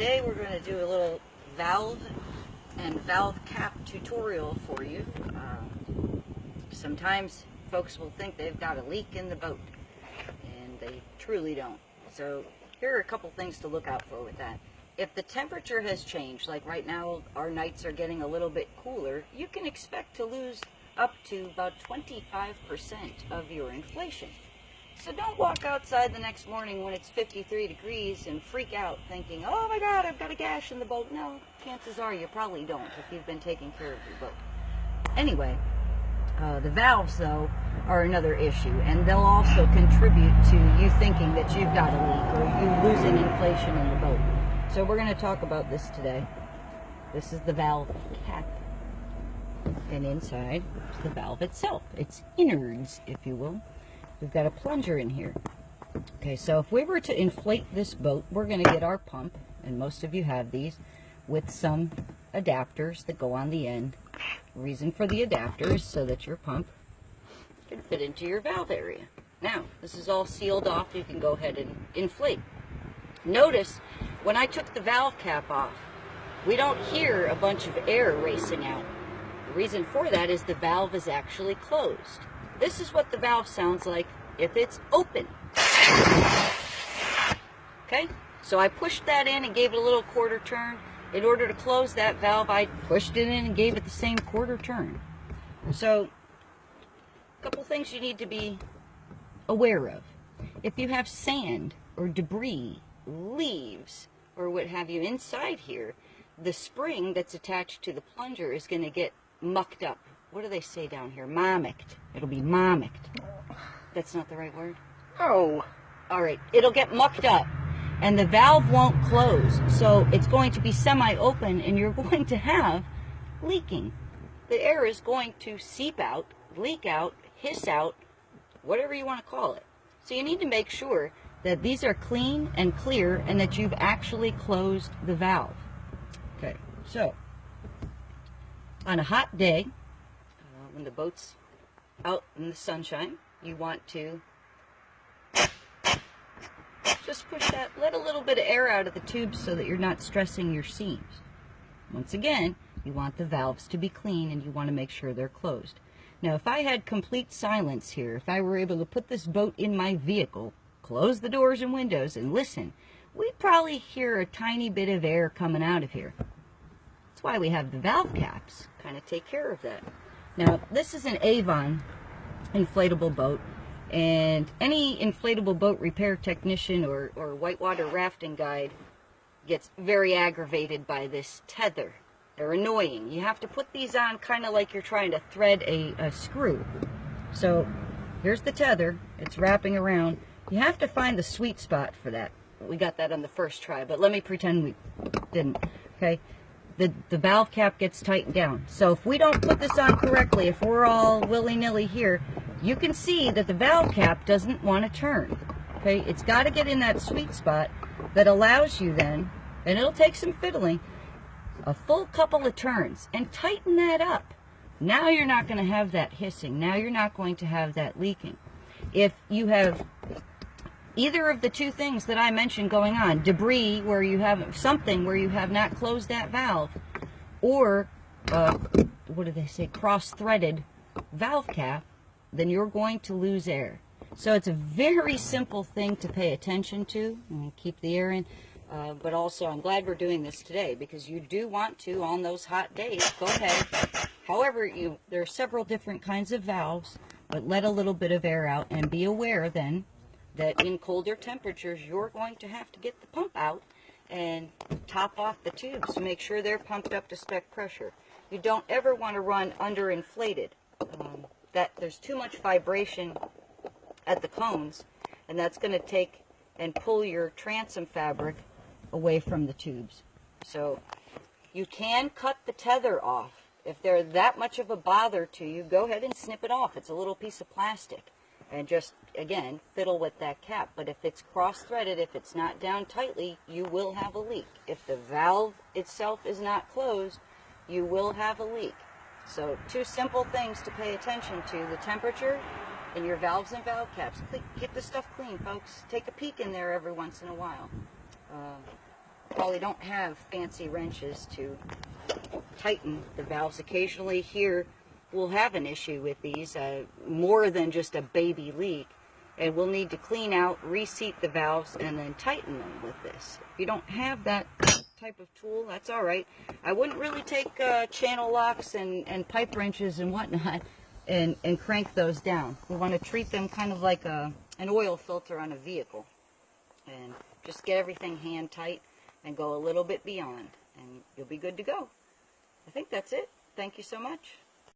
Today we're going to do a little valve and valve cap tutorial for you. Sometimes folks will think they've got a leak in the boat, and they truly don't. So here are a couple things to look out for with that. If the temperature has changed, like right now our nights are getting a little bit cooler, you can expect to lose up to about 25% of your inflation. So don't walk outside the next morning when it's 53 degrees and freak out thinking, oh my God, I've got a gash in the boat. No, chances are you probably don't if you've been taking care of your boat. Anyway, the valves though are another issue, and they'll also contribute to you thinking that you've got a leak or you losing inflation in the boat. So we're going to talk about this today. This is the valve cap, and inside is the valve itself. It's innards, if you will. We've got a plunger in here. Okay, so if we were to inflate this boat, we're going to get our pump, and most of you have these, with some adapters that go on the end. The reason for the adapters so that your pump can fit into your valve area. Now, this is all sealed off. You can go ahead and inflate. Notice, when I took the valve cap off, we don't hear a bunch of air racing out. The reason for that is the valve is actually closed. This is what the valve sounds like if it's open. Okay, so I pushed that in and gave it a little quarter turn. In order to close that valve, I pushed it in and gave it the same quarter turn. So, a couple things you need to be aware of. If you have sand or debris, leaves, or what have you inside here, the spring that's attached to the plunger is going to get mucked up. What do they say down here? Mimicked. It'll be mimicked. That's not the right word? Oh. All right. It'll get mucked up, and the valve won't close. So it's going to be semi-open, and you're going to have leaking. The air is going to seep out, leak out, hiss out, whatever you want to call it. So you need to make sure that these are clean and clear and that you've actually closed the valve. Okay. So on a hot day, when the boat's out in the sunshine, you want to just push that, let a little bit of air out of the tubes so that you're not stressing your seams. Once again, you want the valves to be clean and you want to make sure they're closed. Now, if I had complete silence here, if I were able to put this boat in my vehicle, close the doors and windows and listen, we'd probably hear a tiny bit of air coming out of here. That's why we have the valve caps, kind of take care of that. Now, this is an Avon inflatable boat, and any inflatable boat repair technician or whitewater rafting guide gets very aggravated by this tether. They're annoying. You have to put these on kind of like you're trying to thread a screw. So here's the tether. It's wrapping around. You have to find the sweet spot for that. We got that on the first try, but let me pretend we didn't. Okay. The valve cap gets tightened down. So if we don't put this on correctly, if we're all willy-nilly here, you can see that the valve cap doesn't want to turn. Okay, it's got to get in that sweet spot that allows you then, and it'll take some fiddling, a full couple of turns, and tighten that up. Now you're not going to have that hissing. Now you're not going to have that leaking. If you have either of the two things that I mentioned going on, debris where you have something where you have not closed that valve, or what do they say, cross-threaded valve cap, then you're going to lose air. So it's a very simple thing to pay attention to and keep the air in. But also, I'm glad we're doing this today because you do want to, on those hot days, go ahead. However, there are several different kinds of valves, but let a little bit of air out, and be aware then that in colder temperatures, you're going to have to get the pump out and top off the tubes to make sure they're pumped up to spec pressure. You don't ever want to run underinflated. There's too much vibration at the cones, and that's going to take and pull your transom fabric away from the tubes. So you can cut the tether off. If they're that much of a bother to you, go ahead and snip it off. It's a little piece of plastic. And just, again, fiddle with that cap. But if it's cross-threaded, if it's not down tightly, you will have a leak. If the valve itself is not closed, you will have a leak. So, two simple things to pay attention to: the temperature and your valves and valve caps. Keep the stuff clean, folks. Take a peek in there every once in a while. probably don't have fancy wrenches to tighten the valves. Occasionally here we'll have an issue with these, more than just a baby leak, and we'll need to clean out, reseat the valves, and then tighten them with this. If you don't have that type of tool, that's all right. I wouldn't really take channel locks and pipe wrenches and whatnot and crank those down. We want to treat them kind of like an oil filter on a vehicle, and just get everything hand tight and go a little bit beyond, and you'll be good to go. I think that's it. Thank you so much.